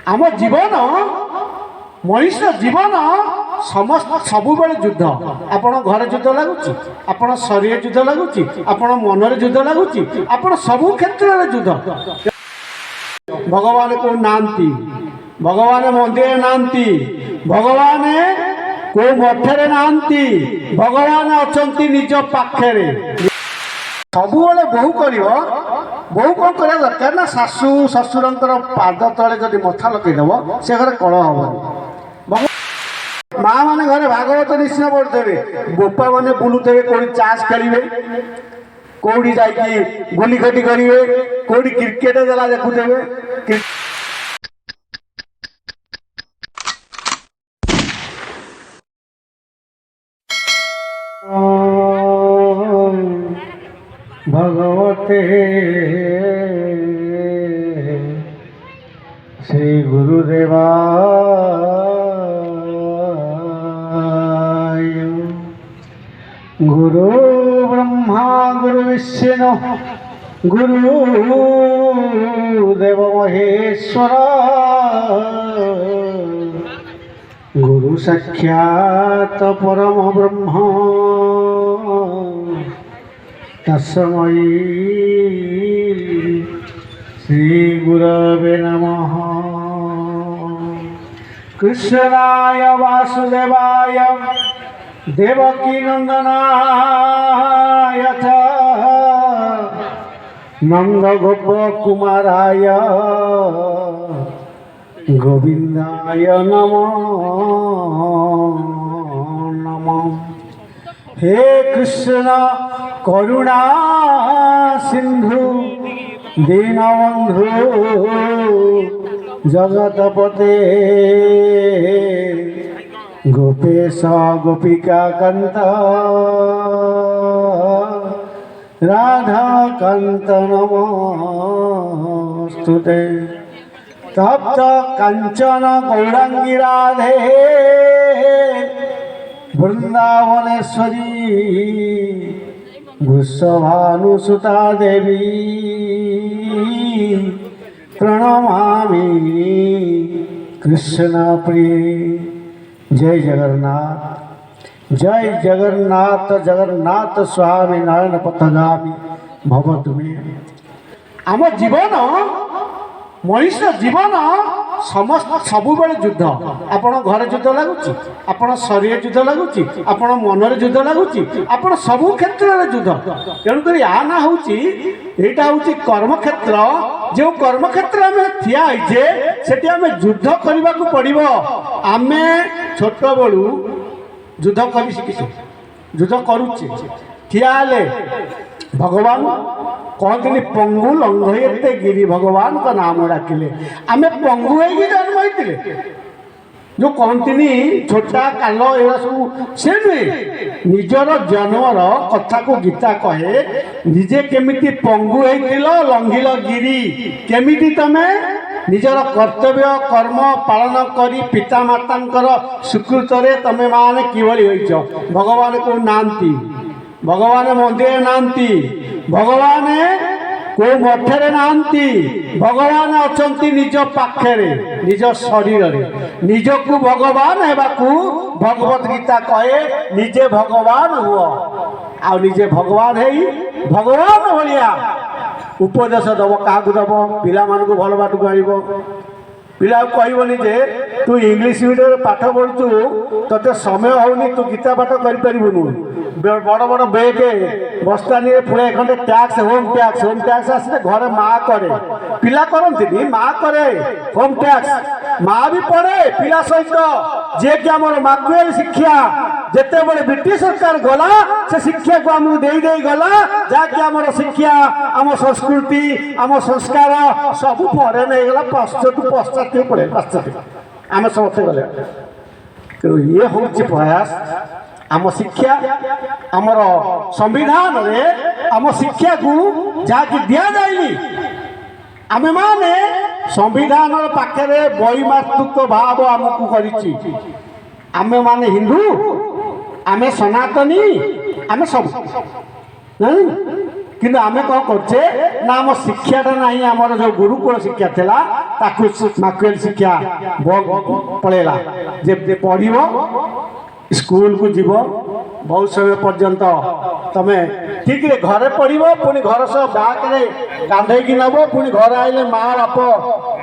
आम जीवन मनुष्य जीवन समस्त सबुबले युद्ध आपण घर युद्ध लगुच आपण शरीर युद्ध लगुच आपण मन युद्ध लगुच आपण सबु क्षेत्र में युद्ध। भगवान को नांती भगवान मंदिर नांती भगवान को मठरे नांती भगवान अछंती निज पाखरे सबुबले बहु कर बहु कौन कर दरकार ना शाशु शशुर पाद तले जदि मथा लगेदेव से घर कल हम माँ मैंने घरे भागवत निश्चय पढ़ुवे बोपा मैंने बुलुवे कौन चाष खेलेंगे कौटी जा गुली खटी करेंगे कौटी क्रिकेट देला देखुवे। भगवते श्री गुरुदेवाय गुरु ब्रह्मा गुरु विष्णु गुरुदेव महेश्वर गुरु साक्षात् परम ब्रह्म तस्मै श्री गुरवे नमः। कृष्णाय वासुदेवाय देवकी नंदनाय च नंद गोप कुमाराय गोविंदाय नमो नमः। हे कृष्ण करुणा सिंधु दीनबंधु जगतपते गोपेश गोपिका कांत राधा कांत नमोस्तुते। तप्त कांचन गौरांगी राधे वृंदावनेश्वरी वृषभानुसुता देवी प्रणमामि कृष्ण प्रिय। जय जगन्नाथ जय जगन्नाथ जगन्नाथ स्वामी नारायण पथगामी भव तुम्हें। आम जीवन मनुष्य जीवन समस्त सबुबले युद्ध आपण घर युद्ध लगुच आपण शरीर युद्ध लगुच आपण मन युद्ध लगुच आपण सबु क्षेत्र में युद्ध। तेणुक या ना हूँ यहाँ हूँ कर्मक्षेत्र जो कर्मक्षेत्र आम ठिया से आम युद्ध करने को पड़ो। आम छोट बड़ू युद्ध कर शिखी युद्ध करुचे ठिया भगवान कहते पंगु लंघयते गिरी भगवान का नाम डाकिले आम पंगु हो जन्म होते जो कहती छोटा काल एरा सब से नुहे निजर जन्मर कथा को गीता कहे निजे केमिति पंगु हो लंघिल गिरी केमिति तमे निजर कर्तव्य कर्म पालन करी पिता माता स्वीकृत तमे माने किभली होइछ। भगवान को नांती भगवान मंदिर नांती भगवान को मठरे नांती भगवान अछंती निज पाखरे निज शरीर निज को भगवान हेबाकू भगवत गीता कहे निजे भगवान हुआ आ निजे भगवान है भगवान भलिया उपदेश दब क्या दब पिला मानू भल बाट को आब पिला कहबनी जे तू इंग्लिश मीडियम पाठ पढ़ु ते समय होनी तू गीता पाठ करूँ बड़ बड़ बेग बस्ता नहीं पुणे खंडे टैक्स होम टैक्स आसले घरे माँ करे पिला करती माँ करे होम टैक्स माँ भी पढ़े पिला सहित जे कि आम माकुएल शिक्षा जिते बड़े ब्रिटिश सरकार गला से शिक्षा को आमको दे गला जहाँकि आम शिक्षा आम संस्कृति आम संस्कार सब पढ़े नहीं गला पश्चात पड़े पाश्चात्य आम समस्ते गले तेणु ये हूँ प्रयास आम शिक्षा आमर संविधान रे आम शिक्षा को जहाँकि दि जाए आम माने संविधान पाखे वैमातृक भाव आमको करिछि आम माने हिंदू आम सनातनी आम सब कि आम कौन करछे ना आम शिक्षाटा ना आमर जो गुरुकुल शिक्षा थिला ताकू माकुएल शिक्षा पड़ेगा जे पढ़ स्कूल को जीव बहुत समय पर्यंत तमे ठीक रे घरे पढ़व पुणी घर सब बाकरे कांधे की नब पुणी घर आइले माँ बाप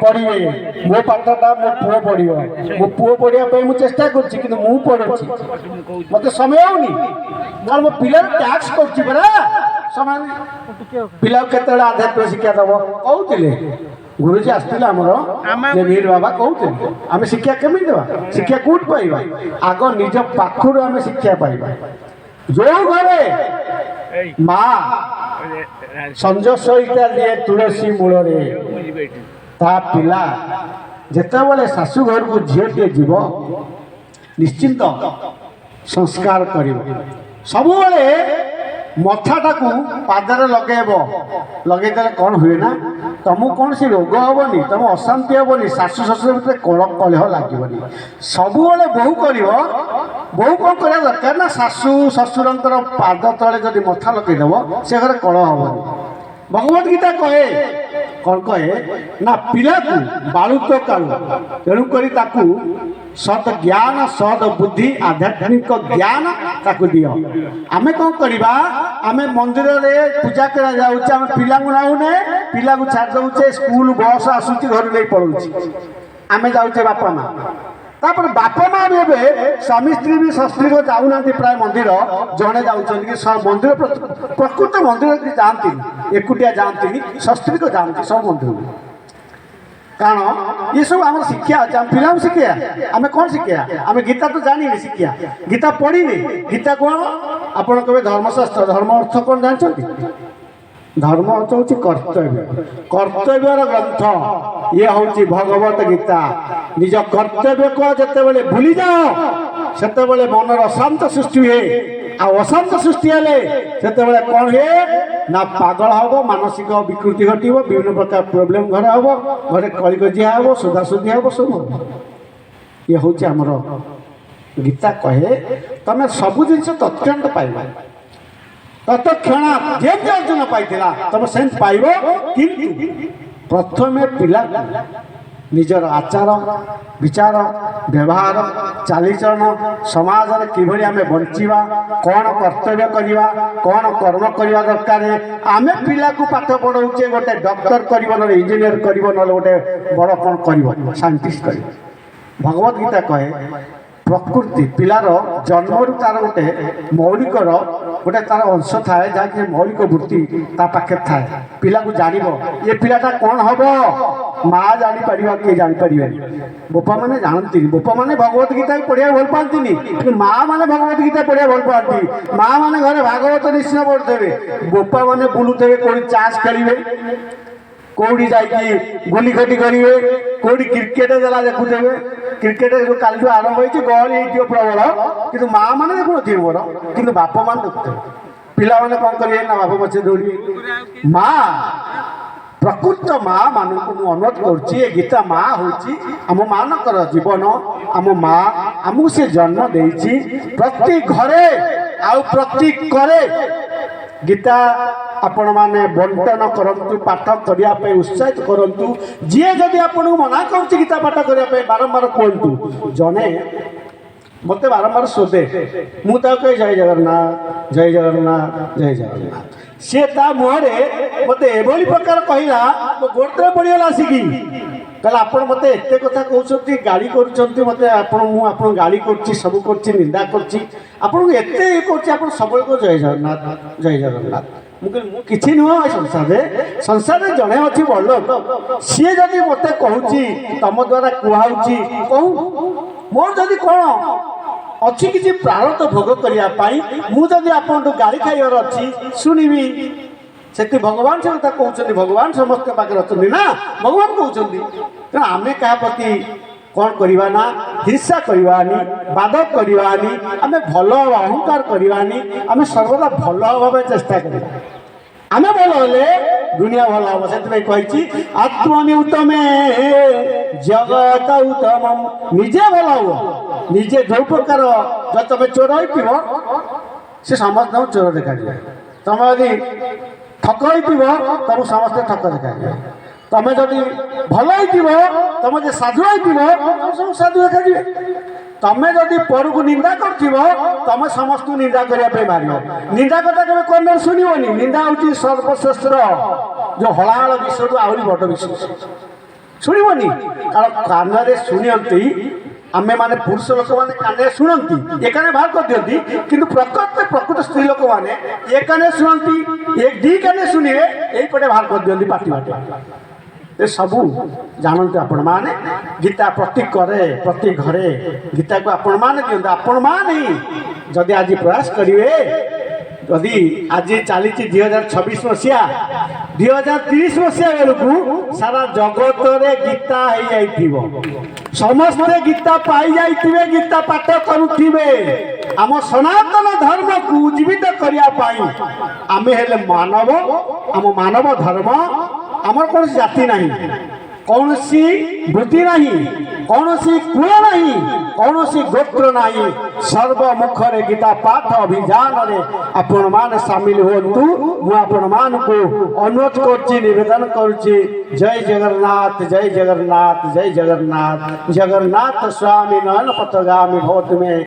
पढ़े मो पाठटा मो पुओ पढ़व मो पुओ पढ़ाई मुझे चेष्टा करुँच मत समय आउनी कारण मो पिला टैक्स कर समय पिला केत आध्यात्मिक शिक्षा दब कहते गुरुजी आसते आमर वीर बाबा कहते आम शिक्षा केमी देवा शिक्षा कौट पाइबा आग निज पाखर आम शिक्षा पाइबा जो घरे माँ संज सहिता दिए तुलसी मूल ता पिला जेतेबेले शाशु घर को झीटे जीव निश्चिंत संस्कार कर सब मथाटा को पादरे लगेदेले कौन हुए ना तुमको कौन सी रोग हेनी तुम अशांति हेनी शाशु शशुर भीतर कलह लगे सब बहु कर बहु कौन कर दरकार ना शाशु शशुर पाद तले जब मथा लगेदेव से घर कलह हेनी भगवत गीता कहे कौन कहे ना पिला को बालुक कालु तेणुक सद ज्ञान सद बुद्धि आध्यात्मिक ज्ञान ताकू दियो आमे कौन करवा आमे मंदिर रे पूजा करा जाउचे आमे पिला को नाउने पिला को छाड़ दउचे स्कूल बस आसुची घर ले पड़ुची आमे जाउचे बापा माँ तापर बापा माँ भी एबे स्वामी स्त्री भी सस्त्री को जाऊना प्राय मंदिर जड़े जाऊँ कि मंदिर प्रकृत मंदिर की जाती एकुटिया जाती सस्त्री को जाती सब मंदिर कारण ये सब आम शिक्षा अच्छे आम पिला शिखा आम कौन शिखा आम गीता तो जानी शिखा गीता पढ़ी गीता कौन आपड़ कहे धर्मशास्त्र धर्म अर्थ कौन जानते धर्म अर्थ हूँ कर्तव्य कर्तव्यर ग्रंथ ये हूँ भगवत गीता निज कर्तव्य को जिते भूली जाओ से मनर अशांत सृष्टि हुए आ अशांत सृष्टि हेले से कौन हुए ना पागल हम मानसिक विकृति घटे विभिन्न प्रकार प्रोब्लेम घर हम घरे कली कजिया हम सुधासुधी हम सब ये हूँ आमर गीता कहे तमें सबू जिन तत्क्षण पाइबा तत्क्षण जेमती अर्जुन पाइला तुम से पाइब किंतु प्रथम पिला निजर आचार विचार व्यवहार चालीचरण समाज में किभली आम बंचा कौन कर्तव्य करवा कौन कर्म करवा दरकार आम पिला को पाठ पढ़ाऊे गोटे डॉक्टर कर इंजीनियर कर गोटे बड़ कौन कर साइंटिस्ट कर भगवत गीता कहे प्रकृति पिलार जन्मरू तार गोटे मौलिकर गोटे तार अंश थाए जहाँकि मौलिक वृत्ति ता पाखे थाए पिला को जान ये पिलाटा कौन हम माँ जापर किए जापर बोपा मैंने जानती बोपा मैंने भगवत गीता पढ़िया भल पाती माँ मैंने भगवत गीता पढ़िया भल पाती माँ मैंने घर भागवत निश्चय पढ़ुवे बोपा मैंने बुलुवे कौन चाष खेलें कौटी जाकि गुली खटी करेंगे कौटी क्रिकेट देला देखुवे क्रिकेट काल जो आरंभ हो गहली हो प्रबल कि माँ मैंने देखुन मोर कि बापा मान देखुवे पिला मैंने कौन करेंगे ना बापा पचे दौड़े माँ प्रकृत माँ मान को अनुरोध कर गीता माँ हूँ आम मानकर जीवन आम माँ आमको से जन्म देती प्रति घरे आउ प्रति करे गीता आपण माने बंटन करंतु पाठ करने उत्साहित करंतु जी जदि आपन मना कर गीता पाठ करने बारंबार कहतु जने मत बारंबार शोधे मुझे कहे जय जगन्नाथ जय जगन्नाथ जय जगन्नाथ सी ता मुहरे मत एभली प्रकार कहला तो गोटे पड़गला आसिकी कहला आप मत एत कथा कहते गाड़ी कर मत आप गाड़ी कर सब कर निंदा कर सब जय जगन्नाथ जय जगन्नाथ मुझे नुह संसार जड़े अच्छी बड़ लोक सी जदि मत कहूँ तुम द्वारा कहूँ कहूँ मोर जदि कौन अच्छी किसी प्रारब्ध भोग करने मुझे आपन गाड़ी खाइबार अच्छी शुणिबी से भगवान से कथा कहते भगवान समस्त पाखे अच्छा ना भगवान कहते तेना आम क्या प्रति कौन करवा ना हिंसा करवानी बाध करवानी आम भल अहंकार करवानी आम सर्वदा भल भाव चेष्टा करा आम भल हेले दुनिया भल हम से कही आत्मनि उत्तमे जगत उत्तम निजे भल हम निजे जो प्रकार जो तुम चोर हो से समस्त चोर देखा तुम यदि ठक हो तुम समस्त ठक देखा तमें जदि भल तुम जो साधु सब साधु देखा तमें जदि पर को निंदा कर तुम समस्त निंदा करने मार निंदा कथा के कौन शुणवनी निंदा हूँ सर्वश्रेष्ठ जो हलाहल विषय आहरी बड़ विषय शुणवनी कारण कान शुणती आमे माने पुरुष लोक मैंने कान शुणती ये कान बाहर कर दिखती कि प्रकृत स्त्री लोक मैंने ये कान शुणती एक दी कान शुणवे यही पटे बाहर कर दिखती पार्टी बाटे ये सबू जानते आपण मैंने गीता प्रति करे प्रति घरे गीता को आपण मैंने दिखते आपण मैंने जदि आज प्रयास करेंगे जदि आज चली 2026 मसीहा 2030 मसीहा बेलू सारा जगत रे गीता हो समस्ते गीता पाई जाइए गीता पाठ करुवे आम सनातन धर्म को जीवित करने आम हेले मानव आम मानव धर्म आमर कौन जाति नहीं कौन सी वृत्ति नहीं कौन सी कुल नहीं कौन सी गोत्र नहीं सर्वमुखरे गीता पाठ अभियान रे आपण मान सामिल होतु आपण मान को अनुरोध करछि निवेदन करछि जय जगन्नाथ जय जगन्नाथ जय जगन्नाथ जगन्नाथ स्वामी नयन पथगामी भवत में